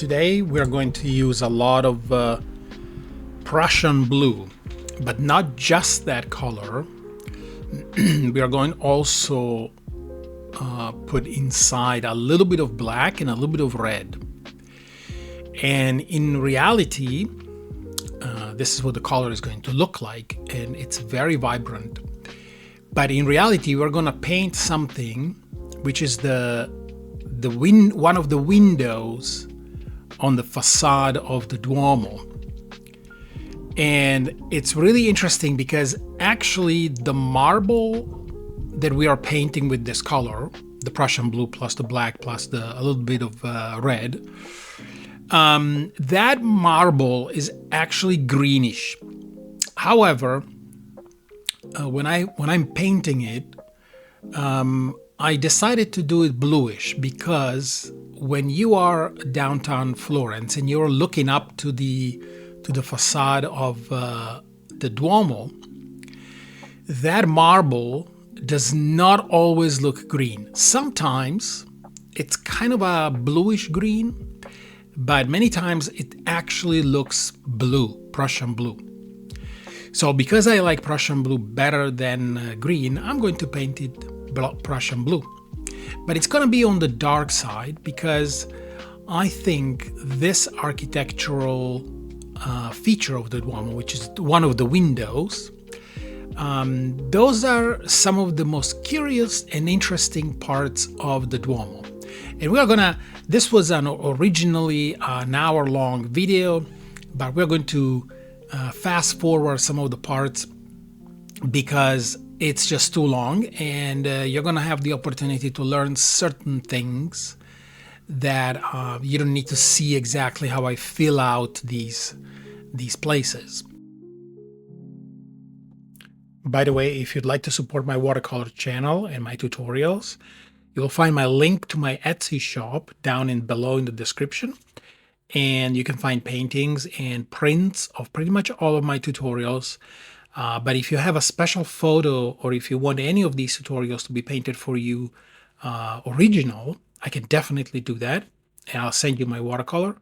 Today we're going to use a lot of Prussian blue, but not just that color. We are going also put inside a little bit of black and a little bit of red. And in reality, this is what the color is going to look like, and it's very vibrant. But in reality, we're going to paint something which is one of the windows on the facade of the Duomo. And it's really interesting because actually the marble that we are painting with this color, the Prussian blue plus the black plus a little bit of red, that marble is actually greenish. However, when I'm painting it, I decided to do it bluish because when you are downtown Florence and you're looking up to the facade of the Duomo, that marble does not always look green. Sometimes it's kind of a bluish green, but many times it actually looks blue, Prussian blue. So because I like Prussian blue better than green, I'm going to paint it Prussian blue. But it's going to be on the dark side because I think this architectural feature of the Duomo, which is one of the windows, those are some of the most curious and interesting parts of the Duomo. And this was originally an hour-long video, but we're going to fast forward some of the parts because it's just too long, and you're going to have the opportunity to learn certain things that you don't need to see exactly how I fill out these places. By the way, if you'd like to support my watercolor channel and my tutorials, you'll find my link to my Etsy shop down below in the description. And you can find paintings and prints of pretty much all of my tutorials. But if you have a special photo or if you want any of these tutorials to be painted for you original, I can definitely do that. And I'll send you my watercolor.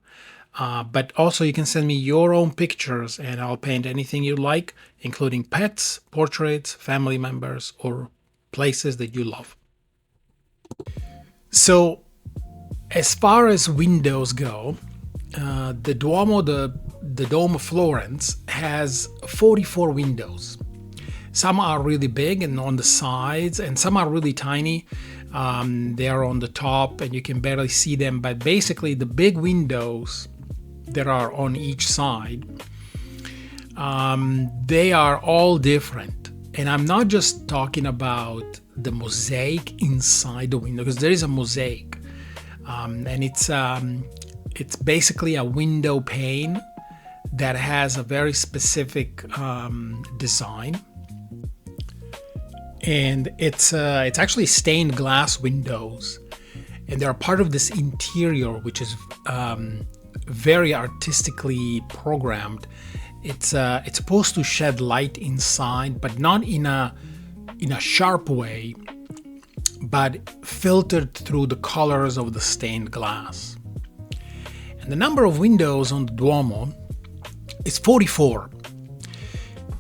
But also you can send me your own pictures and I'll paint anything you like, including pets, portraits, family members, or places that you love. So as far as windows go, the Duomo, the Dome of Florence, has 44 windows. Some are really big and on the sides, and some are really tiny. They are on the top and you can barely see them, but basically the big windows that are on each side, they are all different. And I'm not just talking about the mosaic inside the window, because there is a mosaic, and it's basically a window pane that has a very specific design, and it's actually stained glass windows, and they're part of this interior which is very artistically programmed. It's supposed to shed light inside, but not in a sharp way, but filtered through the colors of the stained glass. And the number of windows on the Duomo is 44.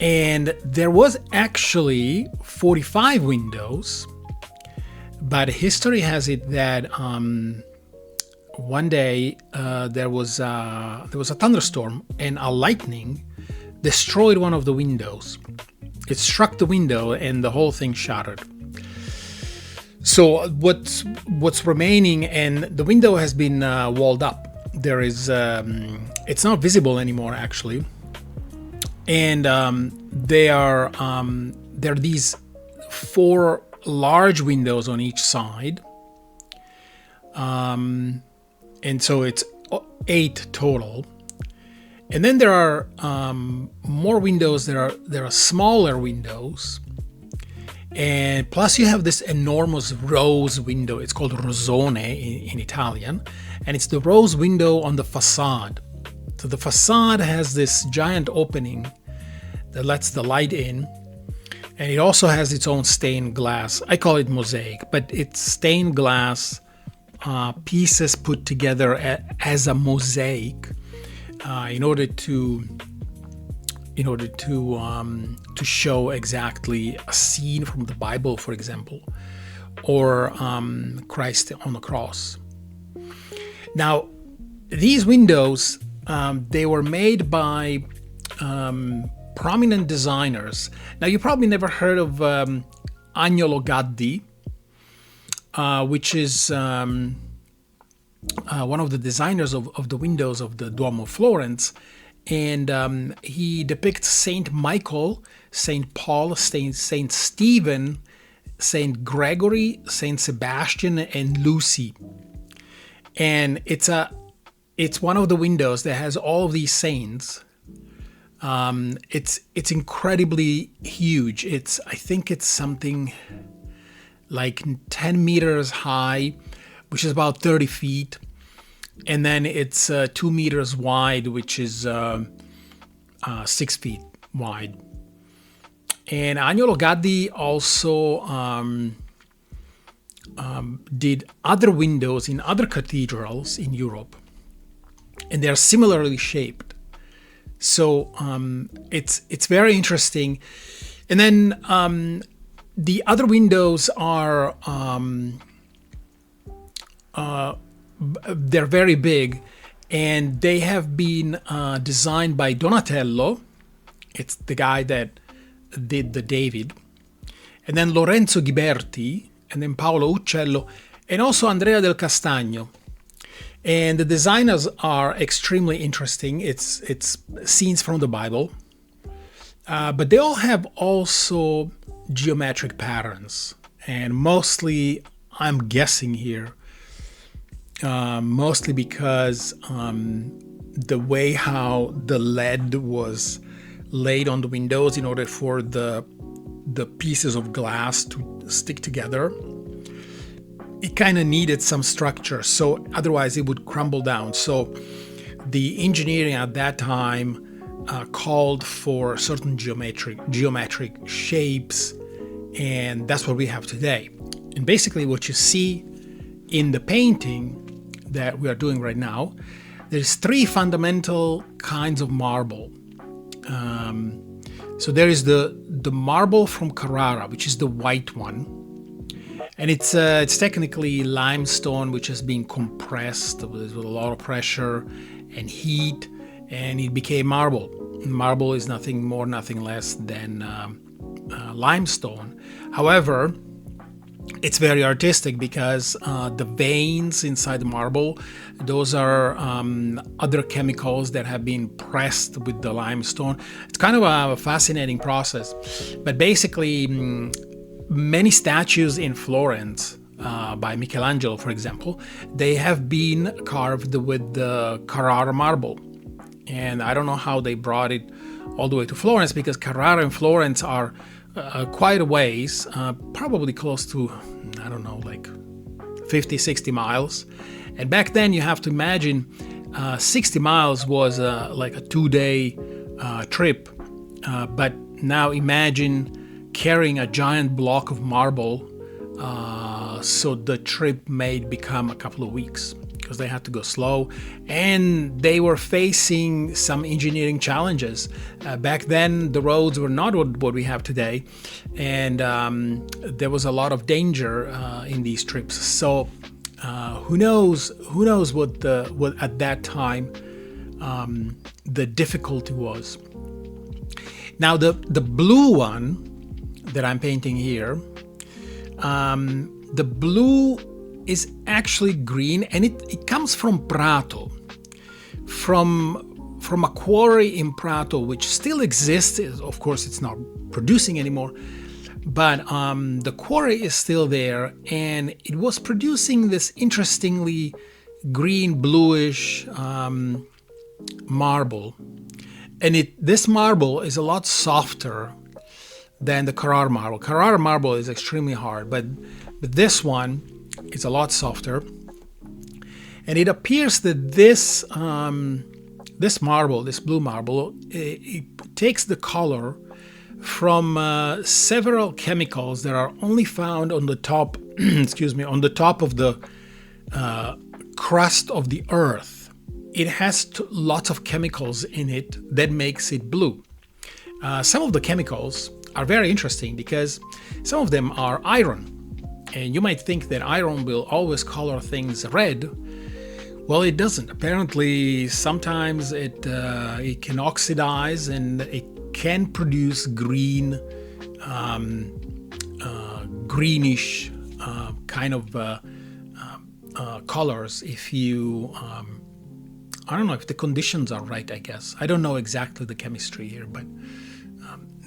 And there was actually 45 windows, but history has it that one day there was a thunderstorm and a lightning destroyed one of the windows. It struck the window and the whole thing shattered. So what's remaining, and the window has been walled up. There is it's not visible anymore actually, and there are these 4 large windows on each side, and so it's 8 total. And then there are more windows. There are smaller windows, and plus you have this enormous rose window. It's called rosone in Italian, and it's the rose window on the facade. So the facade has this giant opening that lets the light in, and it also has its own stained glass. I call it mosaic, but it's stained glass pieces put together as a mosaic in order to show exactly a scene from the Bible, for example, or Christ on the cross. Now, these windows, they were made by prominent designers. Now, you probably never heard of Agnolo Gaddi, which is one of the designers of the windows of the Duomo of Florence. And he depicts Saint Michael, Saint Paul, Saint Stephen, Saint Gregory, Saint Sebastian, and Lucy. And it's one of the windows that has all of these saints. It's incredibly huge. I think it's something like 10 meters high, which is about 30 feet. And then it's 2 meters wide, which is 6 feet wide. And Agnolo Gaddi also did other windows in other cathedrals in Europe, and they're similarly shaped. So it's very interesting. And then the other windows are they're very big, and they have been designed by Donatello. It's the guy that did the David, and then Lorenzo Ghiberti, and then Paolo Uccello, and also Andrea del Castagno. And the designers are extremely interesting. It's scenes from the Bible, but they all have also geometric patterns, and mostly, I'm guessing here, mostly because the way how the lead was laid on the windows in order for the pieces of glass to stick together, it kind of needed some structure, so otherwise it would crumble down. So the engineering at that time called for certain geometric shapes, and that's what we have today. And basically what you see in the painting that we are doing right now, there's 3 fundamental kinds of marble. So there is the marble from Carrara, which is the white one, and it's technically limestone which has been compressed with a lot of pressure and heat, and it became marble. Marble is nothing more, nothing less than limestone. However, it's very artistic because the veins inside the marble, those are other chemicals that have been pressed with the limestone. It's kind of a fascinating process. But basically, many statues in Florence by Michelangelo, for example, they have been carved with the Carrara marble. And I don't know how they brought it all the way to Florence, because Carrara and Florence are quite a ways, probably close to, I don't know, like 50, 60 miles. And back then you have to imagine 60 miles was like a 2-day trip. But now imagine carrying a giant block of marble, so the trip may become a couple of weeks, because they had to go slow, and they were facing some engineering challenges. Back then, the roads were not what we have today, and there was a lot of danger in these trips. So who knows what at that time the difficulty was. Now the blue one that I'm painting here, the blue is actually green, and it comes from Prato, from a quarry in Prato, which still exists. Of course, it's not producing anymore, but the quarry is still there, and it was producing this interestingly green bluish marble, and this marble is a lot softer than the Carrara marble. Carrara marble is extremely hard, but this one is a lot softer, and it appears that this marble, this blue marble, it takes the color from several chemicals that are only found on the top, excuse me, on the top of the crust of the earth, it has lots of chemicals in it that makes it blue. Some of the chemicals are very interesting because some of them are iron. And you might think that iron will always color things red. Well, it doesn't. Apparently, sometimes it can oxidize and it can produce green, greenish kind of colors if you, I don't know if the conditions are right, I guess. I don't know exactly the chemistry here, but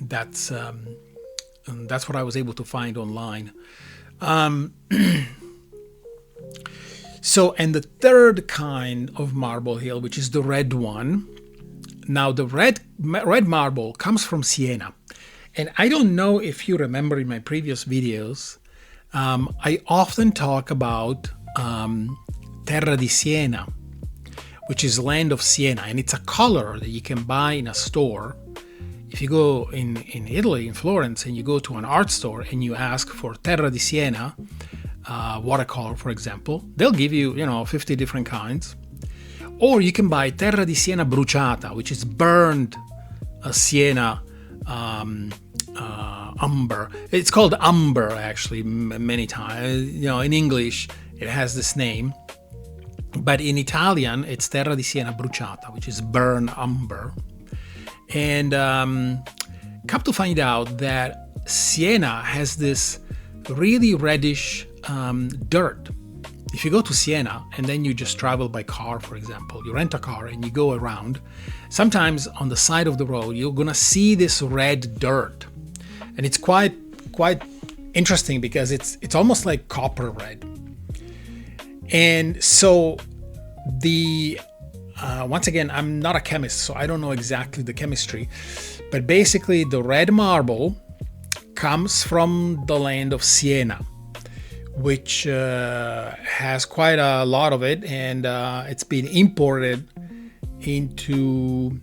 that's what I was able to find online. So, and the third kind of marble here, which is the red one. Now, the red marble comes from Siena. And I don't know if you remember in my previous videos, I often talk about Terra di Siena, which is land of Siena. And it's a color that you can buy in a store. If you go in Italy, in Florence, and you go to an art store and you ask for Terra di Siena, watercolor, for example, they'll give you, 50 different kinds. Or you can buy Terra di Siena bruciata, which is burned sienna umber. It's called umber, actually, many times. In English, it has this name. But in Italian, it's Terra di Siena bruciata, which is burned umber. And come to find out that Siena has this really reddish dirt. If you go to Siena and then you just travel by car, for example, you rent a car and you go around, sometimes on the side of the road, you're gonna see this red dirt. And it's quite interesting because it's almost like copper red. And so once again, I'm not a chemist, so I don't know exactly the chemistry, but basically the red marble comes from the land of Siena, which has quite a lot of it, and it's been imported into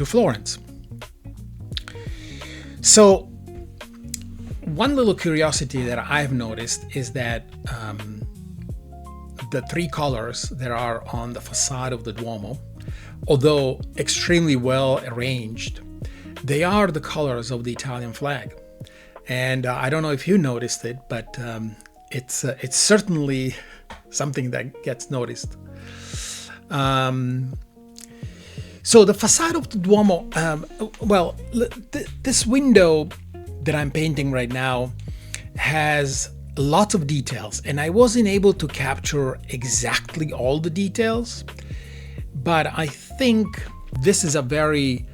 Florence. So one little curiosity that I've noticed is that the three colors that are on the facade of the Duomo, although extremely well arranged, they are the colors of the Italian flag. And I don't know if you noticed it, but it's certainly something that gets noticed. So the facade of the Duomo, this window that I'm painting right now has lots of details, and I wasn't able to capture exactly all the details, but I think this is a very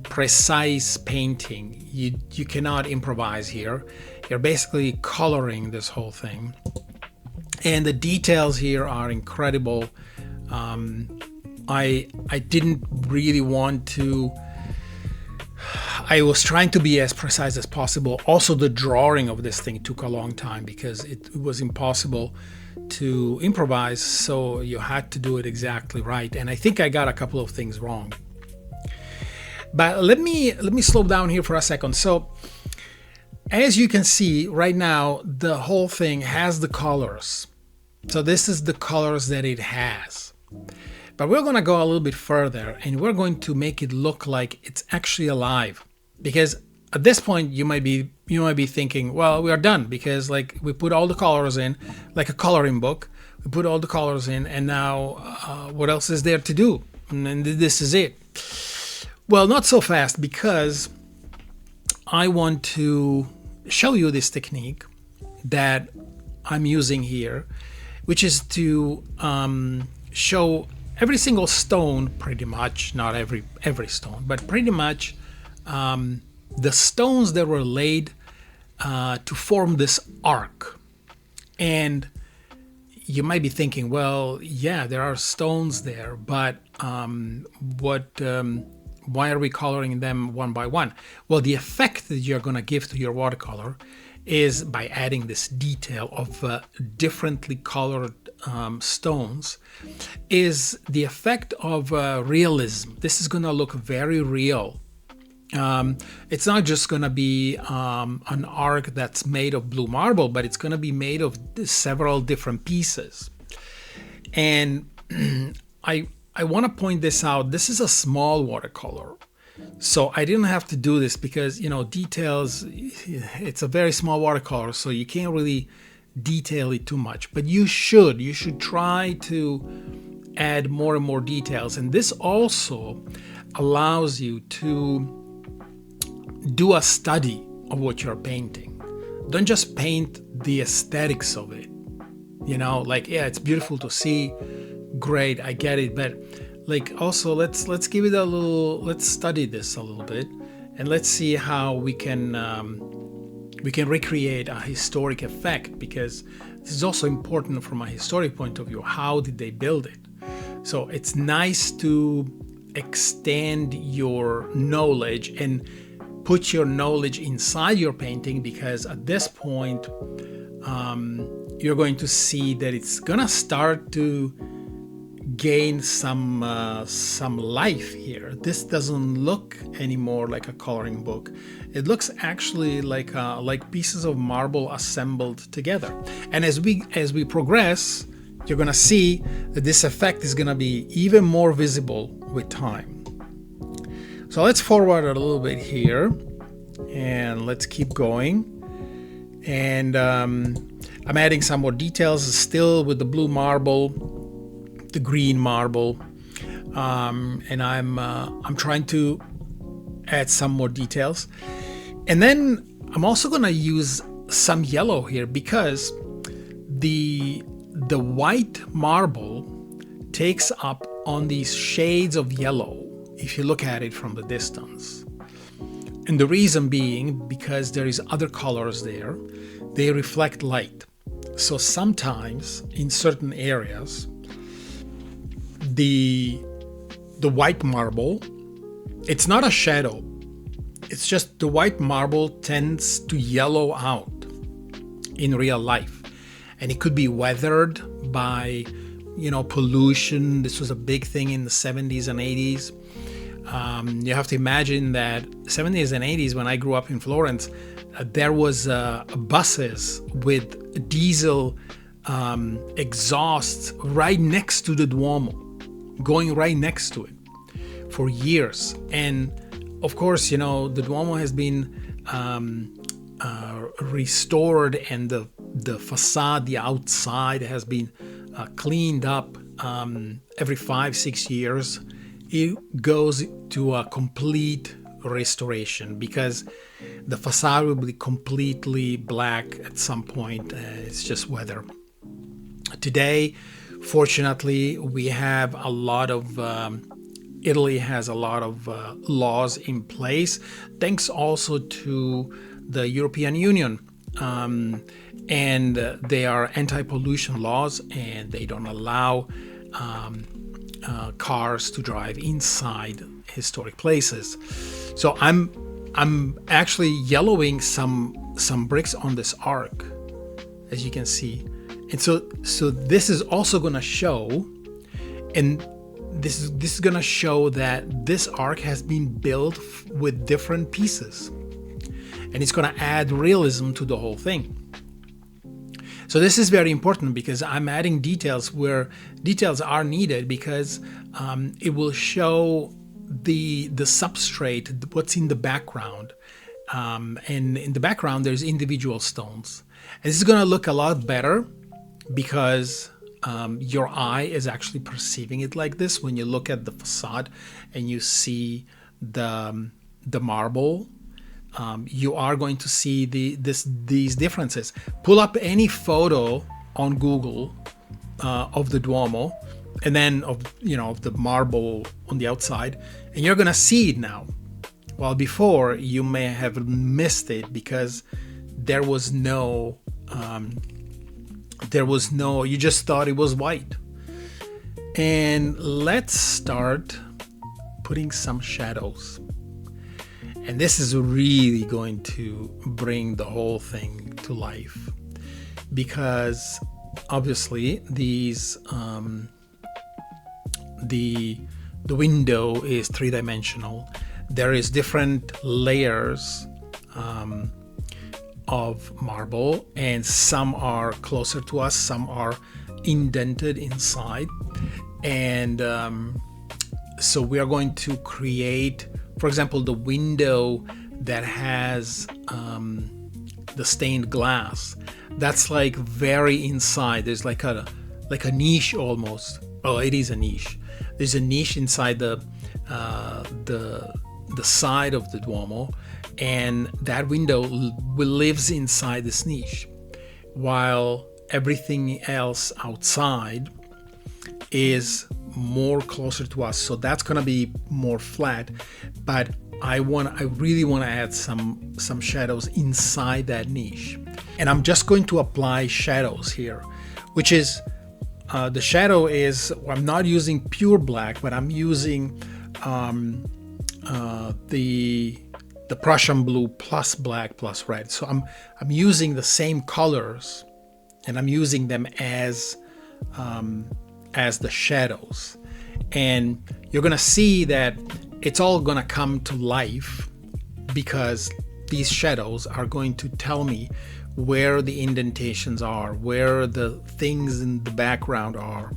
precise painting. You cannot improvise here. You're basically coloring this whole thing, and the details here are incredible. I didn't really want to. I was trying to be as precise as possible. Also, the drawing of this thing took a long time because it was impossible to improvise, so you had to do it exactly right. And I think I got a couple of things wrong. But let me slow down here for a second. So, as you can see right now, the whole thing has the colors. So this is the colors that it has. But we're going to go a little bit further, and we're going to make it look like it's actually alive. Because at this point, you might be thinking, well, we are done, because like we put all the colors in, like a coloring book. We put all the colors in, and now what else is there to do? And this is it. Well, not so fast, because I want to show you this technique that I'm using here, which is to show every single stone, pretty much, not every stone, but pretty much the stones that were laid to form this arc. And you might be thinking, well, yeah, there are stones there, but why are we coloring them one by one? Well, the effect that you're going to give to your watercolor is by adding this detail of differently colored stones, is the effect of realism. This is going to look very real. It's not just going to be an arc that's made of blue marble, but it's going to be made of several different pieces. And I want to point this out. This is a small watercolor. So I didn't have to do this because, details, it's a very small watercolor, so you can't really detail it too much. But you should try to add more and more details. And this also allows you to do a study of what you're painting. Don't just paint the aesthetics of it. It's beautiful to see. Great, I get it. But also let's give it let's study this a little bit, and let's see how we can recreate a historic effect, because this is also important from a historic point of view. How did they build it? So it's nice to extend your knowledge and put your knowledge inside your painting, because at this point you're going to see that it's gonna start to gain some life here. This doesn't look anymore like a coloring book. It looks actually like pieces of marble assembled together. And as we progress, you're gonna see that this effect is gonna be even more visible with time. So let's forward a little bit here, and let's keep going. And I'm adding some more details, still with the blue marble, the green marble, and I'm trying to add some more details. And then I'm also going to use some yellow here, because the white marble takes up on these shades of yellow if you look at it from the distance. And the reason being because there is other colors there. They reflect light. So sometimes in certain areas, the white marble, it's not a shadow. It's just the white marble tends to yellow out in real life. And it could be weathered by, pollution. This was a big thing in the 70s and 80s. You have to imagine that 70s and 80s, when I grew up in Florence, there was buses with diesel exhausts right next to the Duomo, going right next to it for years. And of course, the Duomo has been restored, and the facade, the outside, has been cleaned up every 5-6 years. It goes to a complete restoration, because the facade will be completely black at some point. It's just weather. Today, fortunately, we have a lot of Italy has a lot of laws in place, thanks also to the European Union. And they are anti-pollution laws, and they don't allow cars to drive inside historic places. So I'm actually yellowing some bricks on this arc, as you can see. And so this is also going to show, and this is going to show that this arc has been built with different pieces, and it's going to add realism to the whole thing. So this is very important, because I'm adding details where details are needed, because it will show the substrate, what's in the background. And in the background, there's individual stones. And this is going to look a lot better, because your eye is actually perceiving it like this when you look at the facade and you see the marble. You are going to see these differences. Pull up any photo on Google of the Duomo, and then of the marble on the outside, and you're gonna see it now. While before you may have missed it because there was no, you just thought it was white. And let's start putting some shadows. And this is really going to bring the whole thing to life, because obviously these the window is three-dimensional. There is different layers of marble, and some are closer to us, some are indented inside, and so we are going to create, for example, the window that has the stained glass. That's like very inside. There's like a niche almost. Oh, it is a niche. There's a niche inside the side of the Duomo, and that window lives inside this niche, while everything else outside is more closer to us. So that's gonna be more flat, but I really want to add some shadows inside that niche, and I'm just going to apply shadows here, which is the shadow is, I'm not using pure black, but I'm using the Prussian blue plus black plus red. So I'm using the same colors, and I'm using them as the shadows, and you're gonna see that it's all gonna come to life because these shadows are going to tell me where the indentations are, where the things in the background are.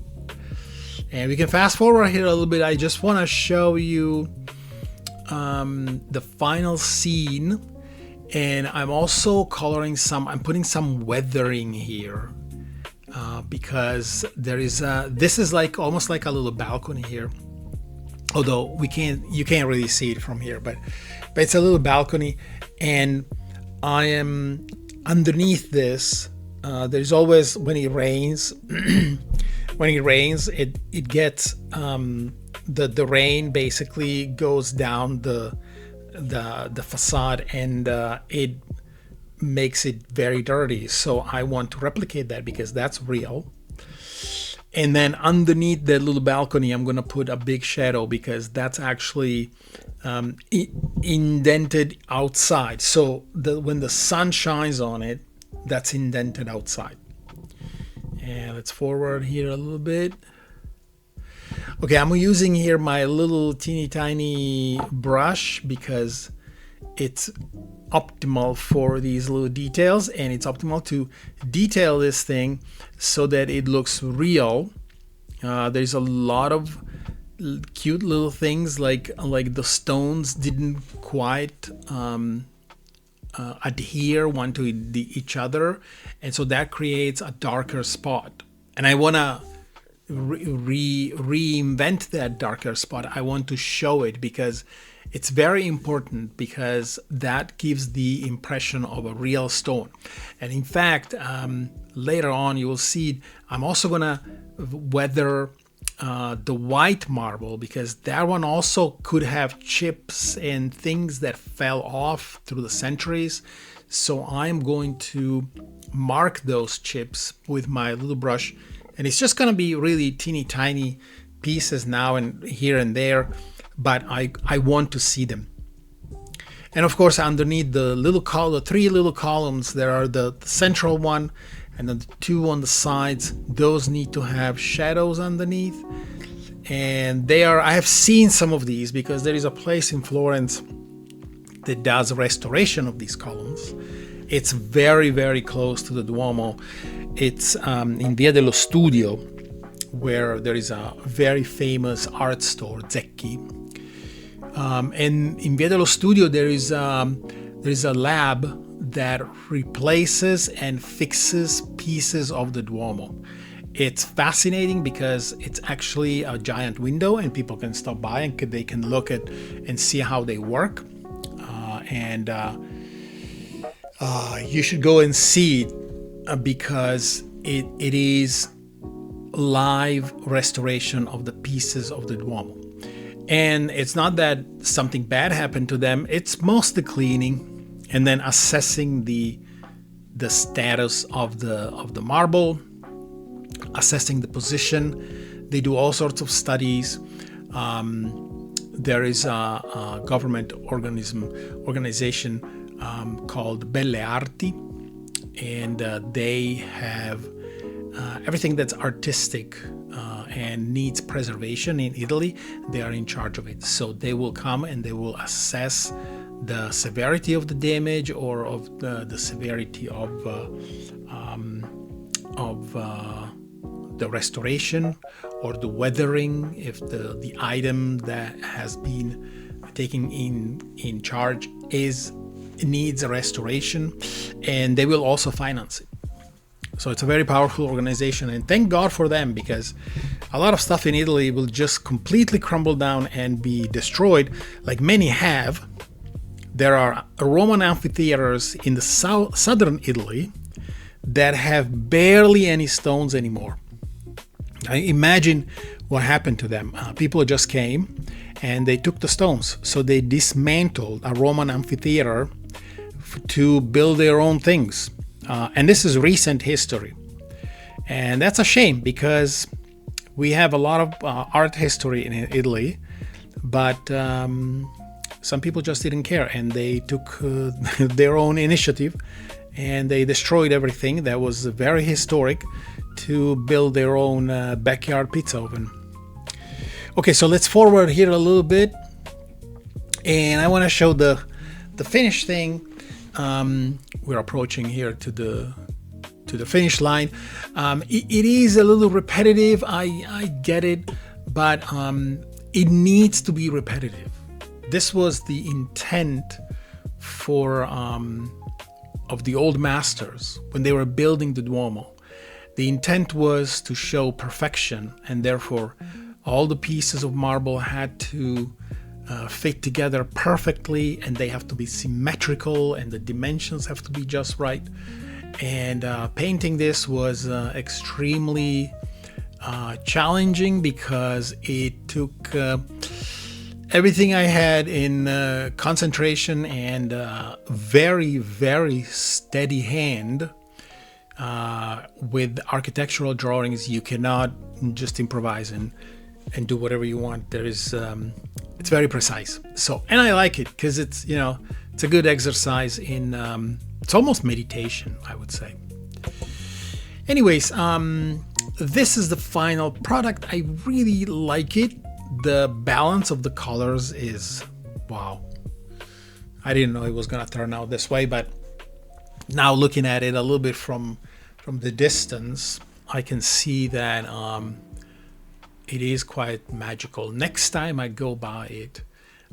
And we can fast forward here a little bit. I just want to show you the final scene, and I'm also coloring I'm putting some weathering here because there is this is like almost like a little balcony here, although you can't really see it from here, but it's a little balcony, and I am underneath this. There's always, when it rains it gets the rain basically goes down the facade, and it makes it very dirty. So I want to replicate that because that's real. And then underneath the little balcony, I'm going to put a big shadow because that's actually indented outside. So when the sun shines on it, that's indented outside. And let's forward here a little bit. Okay, I'm using here my little teeny tiny brush because it's optimal for these little details, and it's optimal to detail this thing so that it looks real. There's a lot of cute little things like the stones didn't quite adhere one to each other, and so that creates a darker spot, and I want to reinvent that darker spot. I want to show it because it's very important, because that gives the impression of a real stone. And in fact, later on you will see I'm also gonna weather the white marble, because that one also could have chips and things that fell off through the centuries. So I'm going to mark those chips with my little brush, and it's just going to be really teeny tiny pieces now and here and there, but I want to see them. And of course, underneath the three little columns, there are the central one, and then the two on the sides. Those need to have shadows underneath, and I have seen some of these because there is a place in Florence that does restoration of these columns. It's very, very close to the Duomo. It's in Via dello Studio, where there is a very famous art store, Zecchi. And in Via dello Studio, there is a lab that replaces and fixes pieces of the Duomo. It's fascinating because it's actually a giant window, and people can stop by and they can look at and see how they work. And you should go and see it because it is live restoration of the pieces of the Duomo. And it's not that something bad happened to them. It's mostly cleaning and then assessing the status of the marble, assessing the position. They do all sorts of studies. There is a government organization called Belle Arti, and they have everything that's artistic and needs preservation in Italy. They are in charge of it. So they will come and they will assess the severity of the damage, or of the severity of the the restoration or the weathering, if the item that has been taken in charge needs a restoration, and they will also finance it. So it's a very powerful organization, and thank God for them, because a lot of stuff in Italy will just completely crumble down and be destroyed, like many have. There are Roman amphitheaters in the southern Italy that have barely any stones anymore. Imagine what happened to them. People just came and they took the stones. So they dismantled a Roman amphitheater to build their own things. And this is recent history. And that's a shame, because we have a lot of art history in Italy, but some people just didn't care, and they took their own initiative and they destroyed everything that was very historic to build their own backyard pizza oven. Okay, so let's forward here a little bit, and I want to show the finished thing. We're approaching here to the finish line. It is a little repetitive, I get it, but it needs to be repetitive. This was the intent for of the old masters when they were building the Duomo. The intent was to show perfection, and therefore all the pieces of marble had to fit together perfectly, and they have to be symmetrical, and the dimensions have to be just right. And painting this was extremely challenging, because it took everything I had in concentration and very, very steady hand. With architectural drawings, you cannot just improvise and do whatever you want. There is it's very precise. So, and I like it because it's, you know, it's a good exercise in it's almost meditation, I would say. Anyways, this is the final product. I really like it. The balance of the colors is wow. I didn't know it was gonna turn out this way, but now looking at it a little bit from the distance, I can see that it is quite magical. Next time I go by it,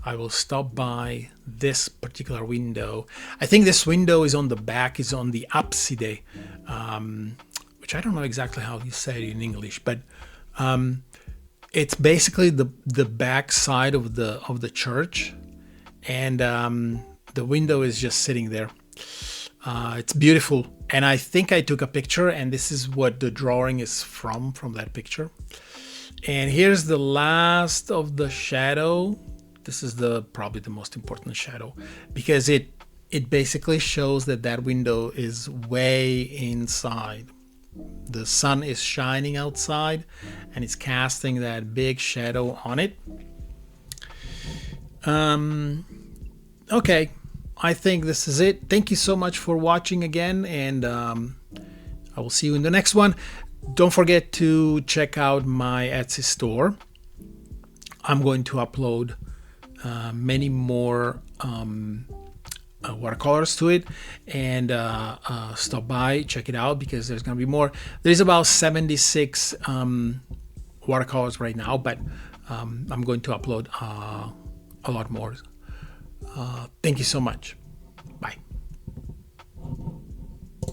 I will stop by this particular window. I think this window is on the back, is on the apside, which I don't know exactly how you say it in English, but it's basically the back side of the church, and the window is just sitting there. It's beautiful, and I think I took a picture, and this is what the drawing is from that picture. And here's the last of the shadow. This is probably the most important shadow, because it basically shows that window is way inside. The sun is shining outside and it's casting that big shadow on it. Okay, I think this is it. Thank you so much for watching again, and I will see you in the next one. Don't forget to check out my Etsy store. I'm going to upload many more watercolors to it, and stop by, check it out, because there's going to be more. There's about 76 watercolors right now, but I'm going to upload a lot more. Thank you so much.